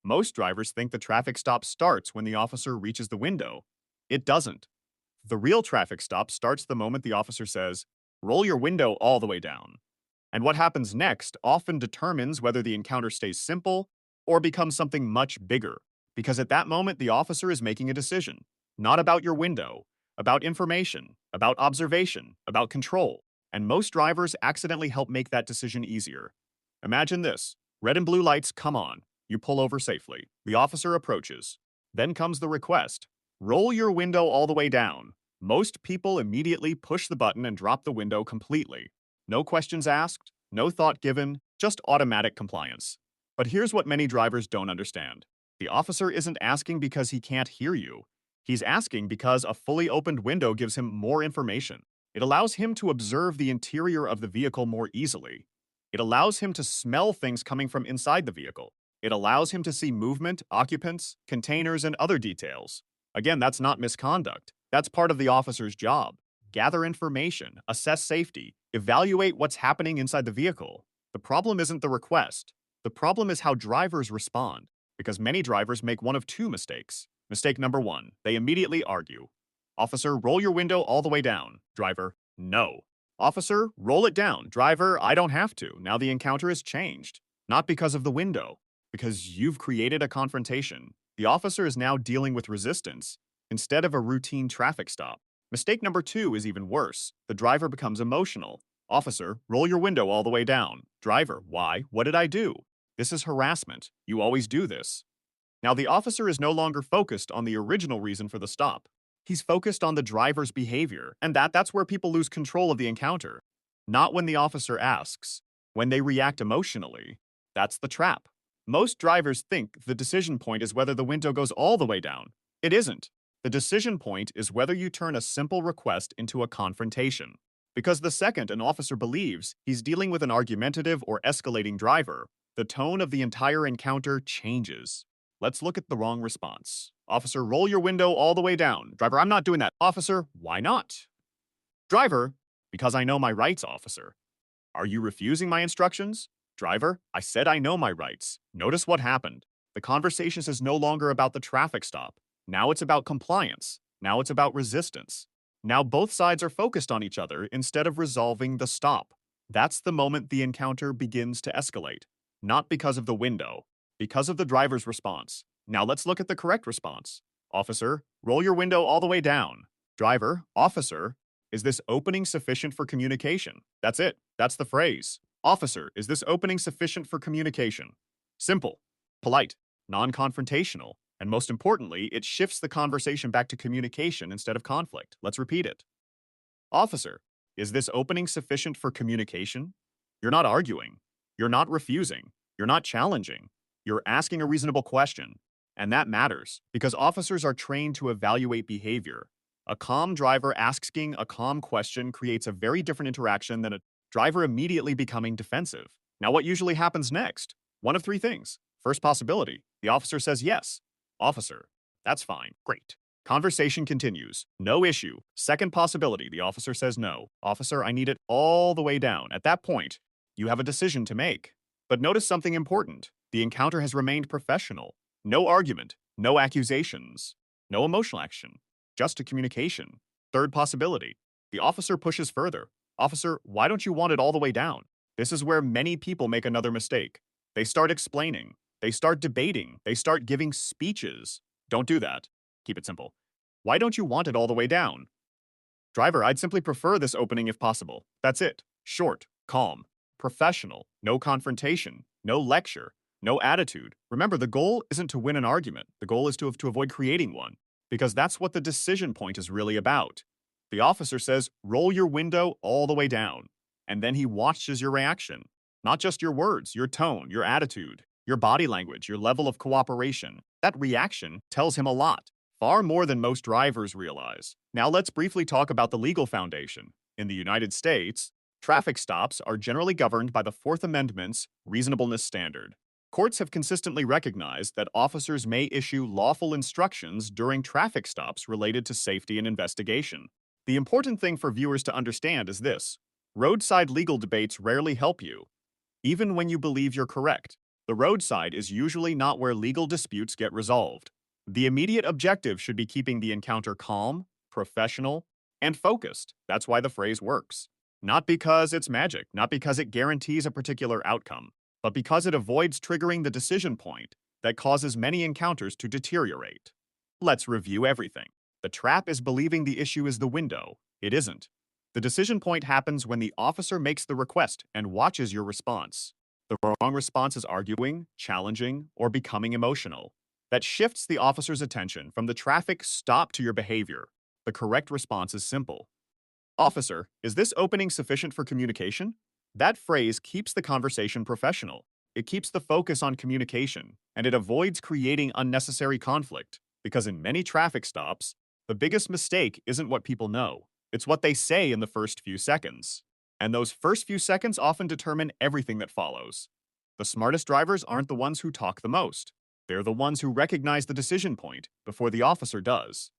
Most drivers think the traffic stop starts when the officer reaches the window. It doesn't. The real traffic stop starts the moment the officer says, "Roll your window all the way down." And what happens next often determines whether the encounter stays simple or becomes something much bigger. Because at that moment, the officer is making a decision, not about your window, about information, about observation, about control. And most drivers accidentally help make that decision easier. Imagine this: red and blue lights come on. You pull over safely. The officer approaches. Then comes the request: roll your window all the way down. Most people immediately push the button and drop the window completely. No questions asked, no thought given, just automatic compliance. But here's what many drivers don't understand. The officer isn't asking because he can't hear you. He's asking because a fully opened window gives him more information. It allows him to observe the interior of the vehicle more easily. It allows him to smell things coming from inside the vehicle. It allows him to see movement, occupants, containers, and other details. Again, that's not misconduct. That's part of the officer's job. Gather information, assess safety, evaluate what's happening inside the vehicle. The problem isn't the request. The problem is how drivers respond, because many drivers make one of two mistakes. Mistake number one, they immediately argue. Officer, roll your window all the way down. Driver, no. Officer, roll it down. Driver, I don't have to. Now the encounter has changed. Not because of the window, because you've created a confrontation. The officer is now dealing with resistance instead of a routine traffic stop. Mistake number two is even worse. The driver becomes emotional. Officer, roll your window all the way down. Driver, why? What did I do? This is harassment. You always do this. Now the officer is no longer focused on the original reason for the stop. He's focused on the driver's behavior, and that's where people lose control of the encounter. Not when the officer asks. When they react emotionally, that's the trap. Most drivers think the decision point is whether the window goes all the way down. It isn't. The decision point is whether you turn a simple request into a confrontation. Because the second an officer believes he's dealing with an argumentative or escalating driver, the tone of the entire encounter changes. Let's look at the wrong response. Officer, roll your window all the way down. Driver, I'm not doing that. Officer, why not? Driver, because I know my rights, officer. Are you refusing my instructions? Driver, I said I know my rights. Notice what happened. The conversation is no longer about the traffic stop. Now it's about compliance. Now it's about resistance. Now both sides are focused on each other instead of resolving the stop. That's the moment the encounter begins to escalate. Not because of the window, because of the driver's response. Now let's look at the correct response. Officer, roll your window all the way down. Driver, officer, is this opening sufficient for communication? That's it. That's the phrase. Officer, is this opening sufficient for communication? Simple, polite, non-confrontational, and most importantly, it shifts the conversation back to communication instead of conflict. Let's repeat it. Officer, is this opening sufficient for communication? You're not arguing. You're not refusing. You're not challenging. You're asking a reasonable question. And that matters, because officers are trained to evaluate behavior. A calm driver asking a calm question creates a very different interaction than a driver immediately becoming defensive. Now, what usually happens next? One of three things. First possibility, the officer says yes. Officer, that's fine. Great. Conversation continues. No issue. Second possibility, the officer says no. Officer, I need it all the way down. At that point, you have a decision to make. But notice something important. The encounter has remained professional. No argument, no accusations, no emotional action, just a communication. Third possibility, the officer pushes further. Officer, why don't you want it all the way down? This is where many people make another mistake. They start explaining. They start debating. They start giving speeches. Don't do that. Keep it simple. Why don't you want it all the way down? Driver, I'd simply prefer this opening if possible. That's it. Short, calm, professional, no confrontation, no lecture, no attitude. Remember, the goal isn't to win an argument. The goal is to avoid creating one, because that's what the decision point is really about. The officer says, roll your window all the way down, and then he watches your reaction. Not just your words, your tone, your attitude, your body language, your level of cooperation. That reaction tells him a lot, far more than most drivers realize. Now let's briefly talk about the legal foundation. In the United States, traffic stops are generally governed by the Fourth Amendment's reasonableness standard. Courts have consistently recognized that officers may issue lawful instructions during traffic stops related to safety and investigation. The important thing for viewers to understand is this: roadside legal debates rarely help you, even when you believe you're correct. The roadside is usually not where legal disputes get resolved. The immediate objective should be keeping the encounter calm, professional, and focused. That's why the phrase works. Not because it's magic, not because it guarantees a particular outcome, but because it avoids triggering the decision point that causes many encounters to deteriorate. Let's review everything. The trap is believing the issue is the window. It isn't. The decision point happens when the officer makes the request and watches your response. The wrong response is arguing, challenging, or becoming emotional. That shifts the officer's attention from the traffic stop to your behavior. The correct response is simple. Officer, is this opening sufficient for communication? That phrase keeps the conversation professional. It keeps the focus on communication, and it avoids creating unnecessary conflict. Because in many traffic stops, the biggest mistake isn't what people know. It's what they say in the first few seconds. And those first few seconds often determine everything that follows. The smartest drivers aren't the ones who talk the most. They're the ones who recognize the decision point before the officer does.